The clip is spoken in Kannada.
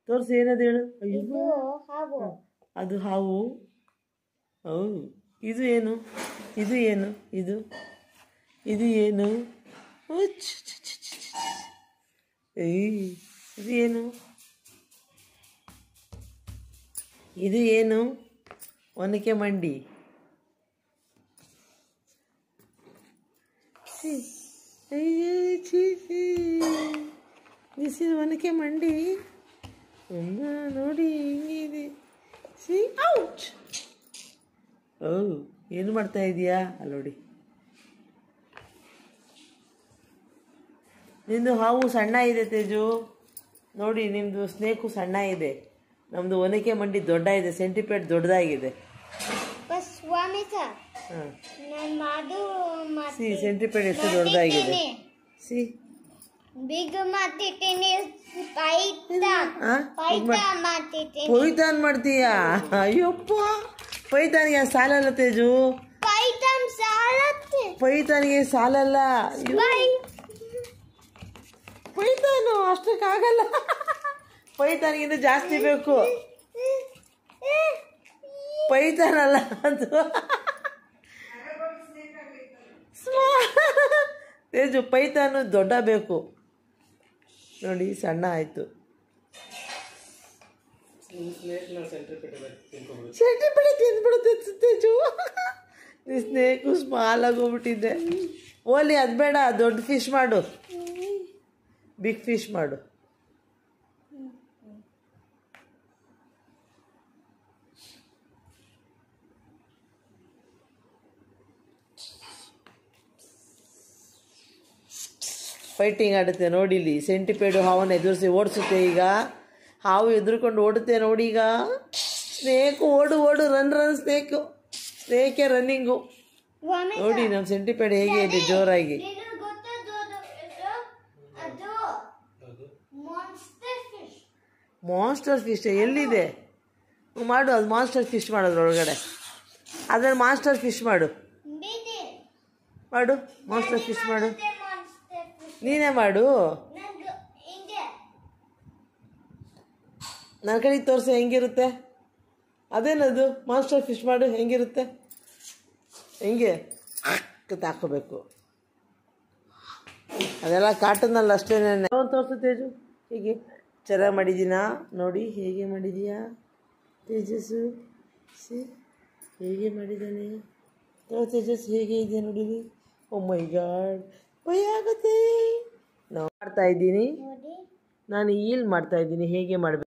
ತೋರಿಸಿ ಏನದು ಹೇಳು. ಅಯ್ಯೋ ಇದು ಹಾವು. ಅದು ಹಾವು. ಹೌದು. ಇದು ಏನು? ಇದು ಏನು? ಇದು ಇದು ಏನು? ಏಯ್, ಇದು ಏನು? ಇದು ಏನು? ಒನಕೆ ಮಂಡಿ. ದಿಸ್ ಇಸ್ ಒನಕೆ ಮಂಡಿ. ನೋಡಿ ಹಿಂಗಿದೆ. C ouch. ಓ, ಏನು ಮಾಡ್ತಾ ಇದೀಯಾ? ಅಲ್ಲಿ ನೋಡಿ, ನಿಂದು ಹಾವು ಸಣ್ಣ ಇದೆ ತೇಜು. ನೋಡಿ, ನಿಮ್ಮದು ಸ್ನೇಕು ಸಣ್ಣ ಇದೆ, ನಮ್ಮದು ಒನಕೆ ಮಂಡಿ ದೊಡ್ಡ ಇದೆ, ಸೆಂಟಿಪೇಟ್ ದೊಡ್ಡದಾಗಿದೆ. ಸಿ ಸೆಂಟಿಪೇಟ್ ಎಷ್ಟು ದೊಡ್ಡದಾಗಿದೆ. ಸಿ ಪೈಥಾನ್ ಮಾಡ್ತೀಯಾ? ಅಯ್ಯಪ್ಪ, ಪೈಥಾನ್ಗೆ ಸಾಲಲ್ಲ ತೇಜು. ಪೈಥಾನ್ಗೆ ಸಾಲಲ್ಲ. ಪೈಥಾನು ಅಷ್ಟಕ್ಕಾಗಲ್ಲ. ಪೈಥಾನ್ಗಿಂತ ಜಾಸ್ತಿ ಬೇಕು. ಪೈಥಾನ್ ಅಲ್ಲ ಅದು. ತೇಜು, ಪೈಥಾನು ದೊಡ್ಡ ಬೇಕು. ನೋಡಿ, ಸಣ್ಣ ಆಯಿತು. ಸೆಂಟಿಪೇಟ್ ತಿಂದ್ಬಿಡುತ್ತೆ ತೇಜು. ನೀ ಸ್ನೇಕು ಸ್ಮಾಲ್ ಆಗೋಗ್ಬಿಟ್ಟಿದ್ದೆ. ಓಲಿ, ಅದು ಬೇಡ, ದೊಡ್ಡ ಫಿಶ್ ಮಾಡು, ಬಿಗ್ ಫಿಶ್ ಮಾಡು. ಫೈಟಿಂಗ್ ಆಡುತ್ತೆ ನೋಡಿಲಿ. ಸೆಂಟಿಪೇಡು ಹಾವನ್ನು ಎದುರಿಸಿ ಓಡಿಸುತ್ತೆ. ಈಗ ಹಾವು ಎದುರ್ಕೊಂಡು ಓಡುತ್ತೆ ನೋಡಿ. ಈಗ ಸ್ನೇಕು ಓಡು ಓಡು, ರನ್ ರನ್ ಸ್ನೇಕು. ಸ್ನೇಕೆ ರನ್ನಿಂಗು. ನೋಡಿ ನಮ್ಮ ಸೆಂಟಿಪೇಡ್ ಹೇಗೆ ಇದೆ ಜೋರಾಗಿ. ಮಾನ್ಸ್ಟರ್ ಫಿಶ್ ಎಲ್ಲಿದೆ? ಮಾಡು, ಅದು ಮಾನ್ಸ್ಟರ್ ಫಿಶ್ ಮಾಡೋದ್ರೊಳಗಡೆ. ಅದನ್ನು ಮಾಸ್ಟರ್ ಫಿಶ್ ಮಾಡು. ಮಾಡು, ಮಾಸ್ಟರ್ ಫಿಶ್ ಮಾಡು. ನೀನೇ ಮಾಡು. ನನ್ನ ಕಡೆಗೆ ತೋರಿಸಿ ಹೆಂಗಿರುತ್ತೆ. ಅದೇನದು ಮಾಸ್ಟರ್ ಫಿಶ್ ಮಾಡು, ಹೆಂಗಿರುತ್ತೆ. ಹೆಂಗೆ ಹಾಕೋಬೇಕು. ಅದೆಲ್ಲ ಕಾಟನಲ್ಲಿ ಅಷ್ಟೇನೆ. ತೋರಿಸು ತೇಜು, ಹೀಗೆ ಚೆನ್ನಾಗಿ ಮಾಡಿದ್ದೀನಾ? ನೋಡಿ ಹೇಗೆ ಮಾಡಿದೀಯಾ ತೇಜಸ್ಸು. ಸಿ ಹೇಗೆ ಮಾಡಿದ್ದಾನೆ. ತೇಜಸ್ ಹೇಗೆ ಇದೆ ನೋಡಿರಿ. ಓ ಮೈ ಗಾಡ್, ಭಯ ಆಗುತ್ತೆ. ನಾವು ಮಾಡ್ತಾ ಇದ್ದೀನಿ, ನಾನು ಈಲ್ ಮಾಡ್ತಾ ಇದ್ದೀನಿ. ಹೇಗೆ ಮಾಡಬೇಕು